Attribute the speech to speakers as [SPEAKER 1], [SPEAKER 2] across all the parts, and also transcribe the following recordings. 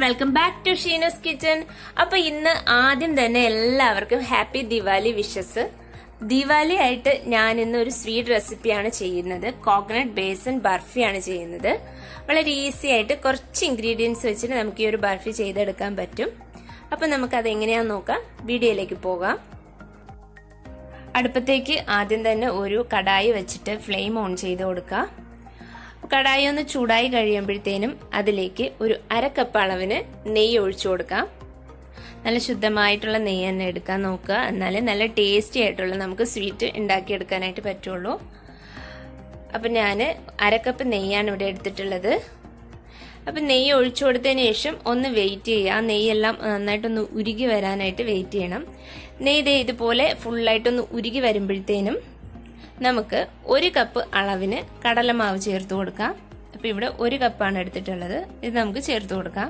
[SPEAKER 1] Welcome back to Sheena's kitchen. അപ്പൊ ഇന്ന് ആദ്യം തന്നെ എല്ലാവർക്കും ഹാപ്പി ദിവാലി വിഷസ്. ദിവാലി ആയിട്ട് ഞാൻ ഇന്ന് ഒരു സ്വീറ്റ് റെസിപ്പിയാണ് ചെയ്യുന്നത്. കോക്കനട്ട് ബേസൻ ബർഫിയാണ് ചെയ്യുന്നത്. വളരെ ഈസി ആയിട്ട് കുറച്ച് ഇൻഗ്രീഡിയൻസ് വെച്ചിട്ട് നമുക്ക് ഈ ഒരു ബർഫി ചെയ്തെടുക്കാൻ പറ്റും. അപ്പൊ നമുക്ക് അത് എങ്ങനെയാന്ന് നോക്കാം. വീഡിയോയിലേക്ക് പോകാം. അടുപ്പത്തേക്ക് ആദ്യം തന്നെ ഒരു കടായി വെച്ചിട്ട് ഫ്ലെയിം ഓൺ ചെയ്ത് കൊടുക്കുക. കടായി ഒന്ന് ചൂടായി കഴിയുമ്പോഴത്തേനും അതിലേക്ക് ഒരു 1/2 കപ്പ് അളവിന് നെയ്യ് ഒഴിച്ചു കൊടുക്കാം. നല്ല ശുദ്ധമായിട്ടുള്ള നെയ്യ് തന്നെ എടുക്കാൻ നോക്കുക. എന്നാലേ നല്ല ടേസ്റ്റി ആയിട്ടുള്ള നമുക്ക് സ്വീറ്റ് ഉണ്ടാക്കിയെടുക്കാനായിട്ട് പറ്റുള്ളൂ. അപ്പം ഞാൻ 1/2 കപ്പ് നെയ്യാണ് ഇവിടെ എടുത്തിട്ടുള്ളത്. അപ്പം നെയ്യ് ഒഴിച്ചു കൊടുത്തതിന് ശേഷം ഒന്ന് വെയിറ്റ് ചെയ്യുക. ആ നെയ്യെല്ലാം നന്നായിട്ടൊന്ന് ഉരുകി വരാനായിട്ട് വെയിറ്റ് ചെയ്യണം. നെയ്യ് ഇതുപോലെ ഫുള്ളായിട്ടൊന്ന് ഉരുകി വരുമ്പോഴത്തേനും നമുക്ക് 1 കപ്പ് അളവിന് കടലമാവ് ചേർത്ത് കൊടുക്കാം. അപ്പൊ ഇവിടെ 1 കപ്പാണ് എടുത്തിട്ടുള്ളത്. ഇത് നമുക്ക് ചേർത്ത് കൊടുക്കാം.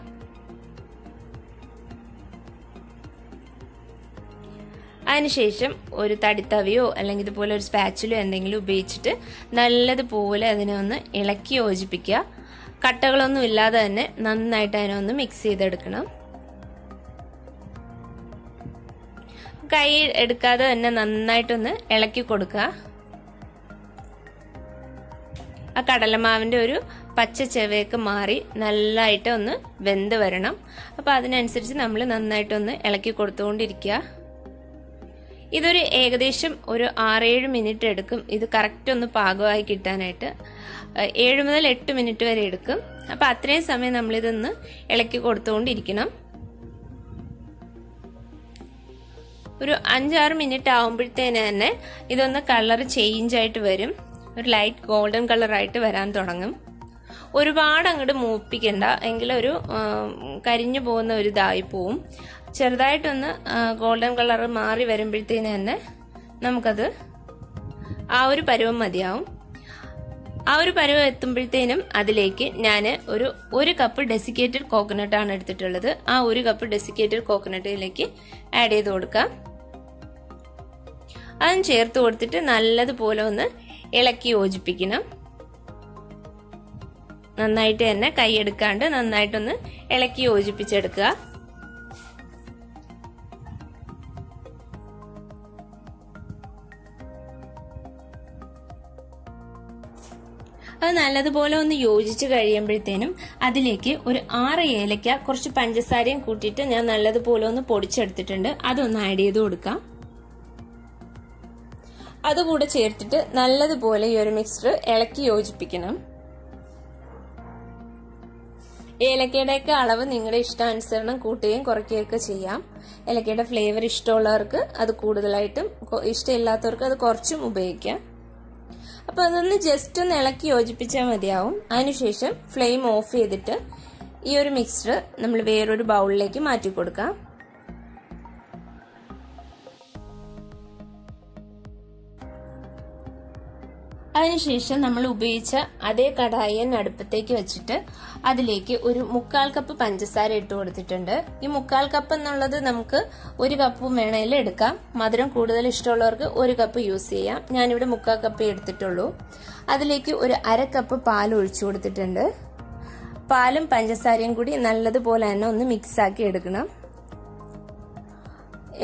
[SPEAKER 1] അതിനുശേഷം ഒരു തടിത്തവിയോ അല്ലെങ്കിൽ ഇതുപോലെ ഒരു സ്പാച്ചിലോ എന്തെങ്കിലും ഉപയോഗിച്ചിട്ട് നല്ലതുപോലെ അതിനെ ഒന്ന് ഇളക്കി യോജിപ്പിക്കുക. കട്ടകളൊന്നും ഇല്ലാതെ തന്നെ നന്നായിട്ട് അതിനെ ഒന്ന് മിക്സ് ചെയ്തെടുക്കണം. കൈ എടുക്കാതെ തന്നെ നന്നായിട്ടൊന്ന് ഇളക്കി കൊടുക്കുക. ആ കടലമാവിന്റെ ഒരു പച്ച ചെവയൊക്കെ മാറി നല്ലതായിട്ട് ഒന്ന് വെന്ത് വരണം. അപ്പൊ അതിനനുസരിച്ച് നമ്മൾ നന്നായിട്ടൊന്ന് ഇളക്കി കൊടുത്തുകൊണ്ടിരിക്കുക. ഇതൊരു ഏകദേശം ഒരു 6-7 മിനിറ്റ് എടുക്കും. ഇത് കറക്റ്റ് ഒന്ന് പാകമായി കിട്ടാനായിട്ട് 7 മുതൽ 8 മിനിറ്റ് വരെ എടുക്കും. അപ്പൊ അത്രയും സമയം നമ്മളിതൊന്ന് ഇളക്കി കൊടുത്തുകൊണ്ടിരിക്കണം. ഒരു 5-6 മിനിറ്റ് ആവുമ്പോഴത്തേന് തന്നെ ഇതൊന്ന് കളർ ചേഞ്ച് ആയിട്ട് വരും. ഒരു ലൈറ്റ് ഗോൾഡൻ കളറായിട്ട് വരാൻ തുടങ്ങും. ഒരുപാട് അങ്ങോട്ട് മൂപ്പിക്കണ്ട, എങ്കിലൊരു കരിഞ്ഞു പോകുന്ന ഒരു ഇതായി പോവും. ചെറുതായിട്ടൊന്ന് ഗോൾഡൻ കളർ മാറി വരുമ്പോഴത്തേന് തന്നെ നമുക്കത് ആ ഒരു പരുവം മതിയാവും. ആ ഒരു പരുവം എത്തുമ്പോഴത്തേനും അതിലേക്ക് ഞാൻ ഒരു കപ്പ് ഡെസിക്കേറ്റഡ് കോക്കനട്ട് ആണ് എടുത്തിട്ടുള്ളത്. ആ 1 കപ്പ് ഡെസിക്കേറ്റഡ് കോക്കനട്ടിലേക്ക് ആഡ് ചെയ്ത് കൊടുക്കാം. അതും ചേർത്ത് കൊടുത്തിട്ട് നല്ലതുപോലെ ഒന്ന് ഇളക്കി യോജിപ്പിക്കണം. നന്നായിട്ട് തന്നെ കൈയെടുക്കാണ്ട് നന്നായിട്ടൊന്ന് ഇളക്കി യോജിപ്പിച്ചെടുക്കുക. അത് നല്ലതുപോലെ ഒന്ന് യോജിച്ച് കഴിയുമ്പോഴത്തേനും അതിലേക്ക് ഒരു 6 ഏലക്ക കുറച്ച് പഞ്ചസാരയും കൂട്ടിയിട്ട് ഞാൻ നല്ലതുപോലെ ഒന്ന് പൊടിച്ചെടുത്തിട്ടുണ്ട്. അതൊന്ന് ആഡ് ചെയ്ത് കൊടുക്കാം. അതുകൂടെ ചേർത്തിട്ട് നല്ലതുപോലെ ഈ ഒരു മിക്സ്ചർ ഇളക്കി യോജിപ്പിക്കണം. ഏലക്കയുടെയൊക്കെ അളവ് നിങ്ങളുടെ ഇഷ്ടാനുസരണം കൂട്ടുകയും കുറയ്ക്കുകയൊക്കെ ചെയ്യാം. ഏലക്കയുടെ ഫ്ലേവർ ഇഷ്ടമുള്ളവർക്ക് അത് കൂടുതലായിട്ടും, ഇഷ്ടമില്ലാത്തവർക്ക് അത് കുറച്ചും ഉപയോഗിക്കാം. അപ്പൊ അതൊന്ന് ജസ്റ്റ് ഒന്ന് ഇളക്കി യോജിപ്പിച്ചാൽ മതിയാവും. അതിനുശേഷം ഫ്ലെയിം ഓഫ് ചെയ്തിട്ട് ഈ ഒരു മിക്സ്ചർ നമ്മൾ വേറൊരു ബൗളിലേക്ക് മാറ്റി കൊടുക്കാം. അതിനുശേഷം നമ്മൾ ഉപയോഗിച്ച അതേ കടായി അടുപ്പത്തേക്ക് വെച്ചിട്ട് അതിലേക്ക് ഒരു 1/4 കപ്പ് പഞ്ചസാര ഇട്ട് കൊടുത്തിട്ടുണ്ട്. ഈ 1/4 കപ്പ് എന്നുള്ളത് നമുക്ക് 1 കപ്പും വേണേലും എടുക്കാം. മധുരം കൂടുതൽ ഇഷ്ടമുള്ളവർക്ക് 1 കപ്പ് യൂസ് ചെയ്യാം. ഞാനിവിടെ 1/4 കപ്പ് എടുത്തിട്ടുള്ളൂ. അതിലേക്ക് ഒരു 1/2 കപ്പ് പാൽ ഒഴിച്ചു കൊടുത്തിട്ടുണ്ട്. പാലും പഞ്ചസാരയും കൂടി നല്ലതുപോലെ തന്നെ ഒന്ന് മിക്സ് ആക്കി എടുക്കണം.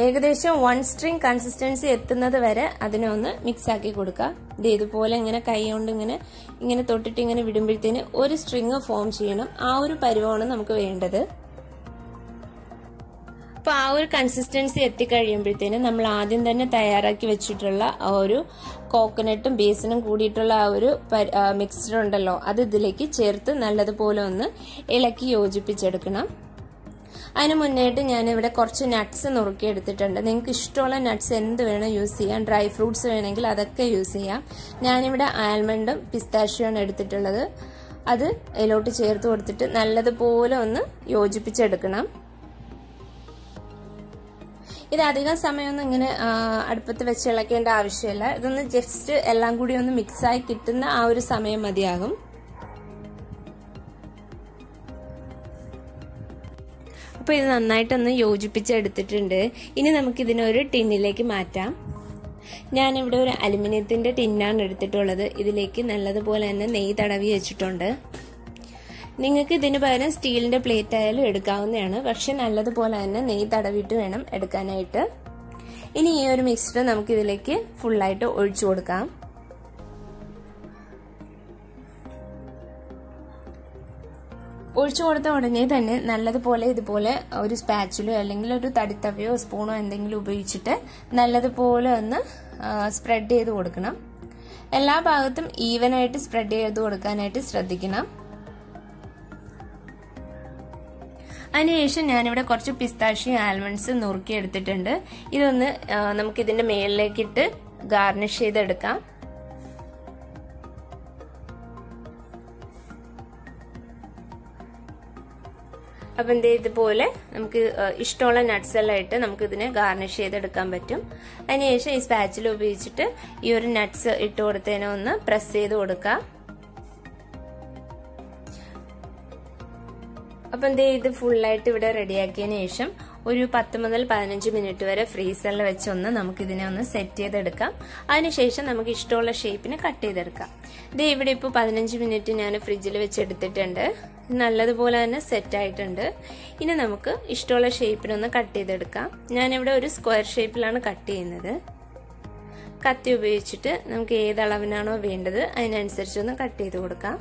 [SPEAKER 1] ഏകദേശം 1 സ്ട്രിങ് കൺസിസ്റ്റൻസി എത്തുന്നത് വരെ അതിനെ ഒന്ന് മിക്സ് ആക്കി കൊടുക്കുക. ഇതുപോലെ ഇങ്ങനെ കൈ കൊണ്ട് ഇങ്ങനെ തൊട്ടിട്ട് ഇങ്ങനെ വിടുമ്പോഴത്തേന് ഒരു സ്ട്രിങ് ഫോം ചെയ്യണം. ആ ഒരു പരുവമാണ് നമുക്ക് വേണ്ടത്. അപ്പൊ ആ ഒരു കൺസിസ്റ്റൻസി എത്തിക്കഴിയുമ്പോഴത്തേന് നമ്മൾ ആദ്യം തന്നെ തയ്യാറാക്കി വെച്ചിട്ടുള്ള ആ ഒരു കോക്കനട്ടും ബേസനും കൂടിയിട്ടുള്ള ആ ഒരു മിക്സ്ചർ ഉണ്ടല്ലോ, അത് ഇതിലേക്ക് ചേർത്ത് നല്ലതുപോലെ ഒന്ന് ഇളക്കി യോജിപ്പിച്ചെടുക്കണം. അതിന് മുന്നേറ്റ് ഞാനിവിടെ കുറച്ച് നട്ട്സ് നുറുക്കി എടുത്തിട്ടുണ്ട്. നിങ്ങൾക്ക് ഇഷ്ടമുള്ള നട്ട്സ് എന്ത് വേണം യൂസ് ചെയ്യാം. ഡ്രൈ ഫ്രൂട്ട്സ് വേണമെങ്കിൽ അതൊക്കെ യൂസ് ചെയ്യാം. ഞാനിവിടെ ആൽമണ്ടും പിസ്താഷ്യോണ് എടുത്തിട്ടുള്ളത്. അത് ഇതിലോട്ട് ചേർത്ത് കൊടുത്തിട്ട് നല്ലതുപോലെ ഒന്ന് യോജിപ്പിച്ചെടുക്കണം. ഇത് അധികം സമയമൊന്നും ഇങ്ങനെ അടുപ്പത്ത് വെച്ച് ഇളക്കേണ്ട ആവശ്യമില്ല. ഇതൊന്ന് ജസ്റ്റ് എല്ലാം കൂടി ഒന്ന് മിക്സായി കിട്ടുന്ന ആ ഒരു സമയം മതിയാകും. അപ്പൊ ഇത് നന്നായിട്ടൊന്ന് യോജിപ്പിച്ചെടുത്തിട്ടുണ്ട്. ഇനി നമുക്ക് ഇതിനൊരു ടിന്നിലേക്ക് മാറ്റാം. ഞാനിവിടെ ഒരു അലുമിനിയത്തിന്റെ ടിന്നാണ് എടുത്തിട്ടുള്ളത്. ഇതിലേക്ക് നല്ലതുപോലെ തന്നെ നെയ്യ് തടവി വെച്ചിട്ടുണ്ട്. നിങ്ങൾക്ക് ഇതിന് പകരം സ്റ്റീലിന്റെ പ്ലേറ്റ് ആയാലും എടുക്കാവുന്നതാണ്. പക്ഷെ നല്ലതുപോലെ തന്നെ നെയ്യ് തടവിട്ട് വേണം എടുക്കാനായിട്ട്. ഇനി ഈ ഒരു മിക്സ്ചർ നമുക്ക് ഇതിലേക്ക് ഫുള്ളായിട്ട് ഒഴിച്ചു കൊടുക്കാം. ഒഴിച്ചു കൊടുത്ത ഉടനെ തന്നെ നല്ലതുപോലെ ഇതുപോലെ ഒരു സ്പാച്ചിലോ അല്ലെങ്കിൽ ഒരു തടിത്തവയോ സ്പൂണോ എന്തെങ്കിലും ഉപയോഗിച്ചിട്ട് നല്ലതുപോലെ ഒന്ന് സ്പ്രെഡ് ചെയ്ത് കൊടുക്കണം. എല്ലാ ഭാഗത്തും ഈവനായിട്ട് സ്പ്രെഡ് ചെയ്ത് കൊടുക്കാനായിട്ട് ശ്രദ്ധിക്കണം. അതിനുശേഷം ഞാനിവിടെ കുറച്ച് പിസ്താഷ്യം ആൽമണ്ട്സ് നുറുക്കി എടുത്തിട്ടുണ്ട്. ഇതൊന്ന് നമുക്കിതിന്റെ മേളിലേക്കിട്ട് ഗാർണിഷ് ചെയ്തെടുക്കാം. അപ്പം ഇതുപോലെ നമുക്ക് ഇഷ്ടമുള്ള നട്ട്സ് എല്ലാം ഇട്ട് നമുക്ക് ഇതിനെ ഗാർണിഷ് ചെയ്തെടുക്കാൻ പറ്റും. അതിനുശേഷം ഈ സ്പാച്ചിൽ ഉപയോഗിച്ചിട്ട് ഈ ഒരു നട്ട്സ് ഇട്ട് കൊടുത്തതിനെ ഒന്ന് പ്രസ് ചെയ്ത് കൊടുക്കാം. അപ്പം ഇത് ഫുള്ളായിട്ട് ഇവിടെ റെഡിയാക്കിയതിന് ശേഷം ഒരു 10 മുതൽ 15 മിനിറ്റ് വരെ ഫ്രീസറിൽ വെച്ചൊന്ന് നമുക്കിതിനെ ഒന്ന് സെറ്റ് ചെയ്തെടുക്കാം. അതിനുശേഷം നമുക്ക് ഇഷ്ടമുള്ള ഷേപ്പിന് കട്ട് ചെയ്തെടുക്കാം. ഇവിടെ ഇപ്പോൾ 15 മിനിറ്റ് ഞാൻ ഫ്രിഡ്ജിൽ വെച്ചെടുത്തിട്ടുണ്ട്. നല്ലതുപോലെ തന്നെ സെറ്റ് ആയിട്ടുണ്ട്. ഇനി നമുക്ക് ഇഷ്ടമുള്ള ഷേപ്പിനൊന്ന് കട്ട് ചെയ്തെടുക്കാം. ഞാനിവിടെ ഒരു സ്ക്വയർ ഷേപ്പിലാണ് കട്ട് ചെയ്യുന്നത്. കത്തി ഉപയോഗിച്ചിട്ട് നമുക്ക് ഏത് അളവിനാണോ വേണ്ടത് അതിനനുസരിച്ചൊന്ന് കട്ട് ചെയ്ത് കൊടുക്കാം.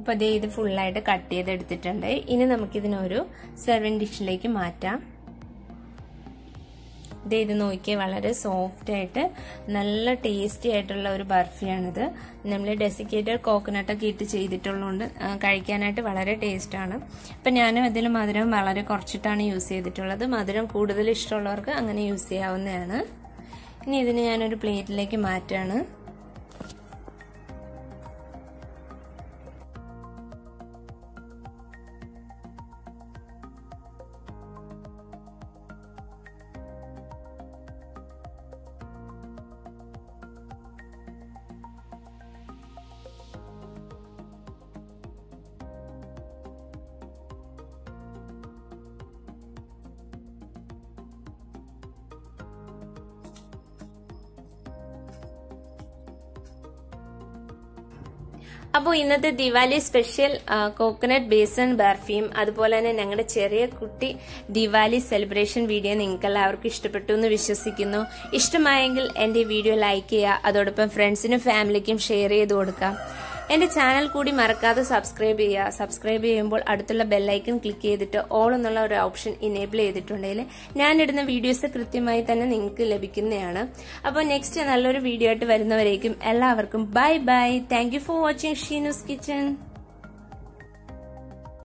[SPEAKER 1] അപ്പോൾ ഇത് ഫുള്ളായിട്ട് കട്ട് ചെയ്തെടുത്തിട്ടുണ്ട്. ഇനി നമുക്കിതിനൊരു സെർവിങ് ഡിഷിലേക്ക് മാറ്റാം. ഇത് നോക്കിയാൽ വളരെ സോഫ്റ്റ് ആയിട്ട് നല്ല ടേസ്റ്റി ആയിട്ടുള്ള ഒരു ബർഫിയാണിത്. നമ്മൾ ഡെസിക്കേറ്റഡ് കോക്കനട്ടൊക്കെ ഇട്ട് ചെയ്തിട്ടുള്ളതുകൊണ്ട് കഴിക്കാനായിട്ട് വളരെ ടേസ്റ്റാണ്. അപ്പം ഞാനും ഇതിൽ മധുരം വളരെ കുറച്ചിട്ടാണ് യൂസ് ചെയ്തിട്ടുള്ളത്. മധുരം കൂടുതൽ ഇഷ്ടമുള്ളവർക്ക് അങ്ങനെ യൂസ് ചെയ്യാവുന്നതാണ്. ഇനി ഇതിന് ഞാനൊരു പ്ലേറ്റിലേക്ക് മാറ്റാണ്. അപ്പോൾ ഇന്നത്തെ ദിവാലി സ്പെഷ്യൽ കോക്കനട്ട് ബേസൻ ബർഫിയും അതുപോലെ തന്നെ ഞങ്ങളുടെ ചെറിയ കുട്ടി ദിവാലി സെലിബ്രേഷൻ വീഡിയോ നിങ്ങൾക്ക് എല്ലാവർക്കും ഇഷ്ടപ്പെട്ടു എന്ന് വിശ്വസിക്കുന്നു. ഇഷ്ടമായെങ്കിൽ എന്റെ വീഡിയോ ലൈക്ക് ചെയ്യുക. അതോടൊപ്പം ഫ്രണ്ട്സിനും ഫാമിലിക്കും ഷെയർ ചെയ്ത് കൊടുക്കാം. എന്റെ ചാനൽ കൂടി മറക്കാതെ സബ്സ്ക്രൈബ് ചെയ്യുക. സബ്സ്ക്രൈബ് ചെയ്യുമ്പോൾ അടുത്തുള്ള ബെല്ലൈക്കൺ ക്ലിക്ക് ചെയ്തിട്ട് ഓൾ എന്നുള്ള ഒരു ഓപ്ഷൻ ഇനേബിൾ ചെയ്തിട്ടുണ്ടെങ്കിൽ ഞാനിടുന്ന വീഡിയോസ് കൃത്യമായി തന്നെ നിങ്ങൾക്ക് ലഭിക്കുന്നതാണ്. അപ്പോൾ നെക്സ്റ്റ് നല്ലൊരു വീഡിയോ ആയിട്ട് വരുന്നവരേക്കും എല്ലാവർക്കും bye bye. Thank you for watching Sheenu's kitchen.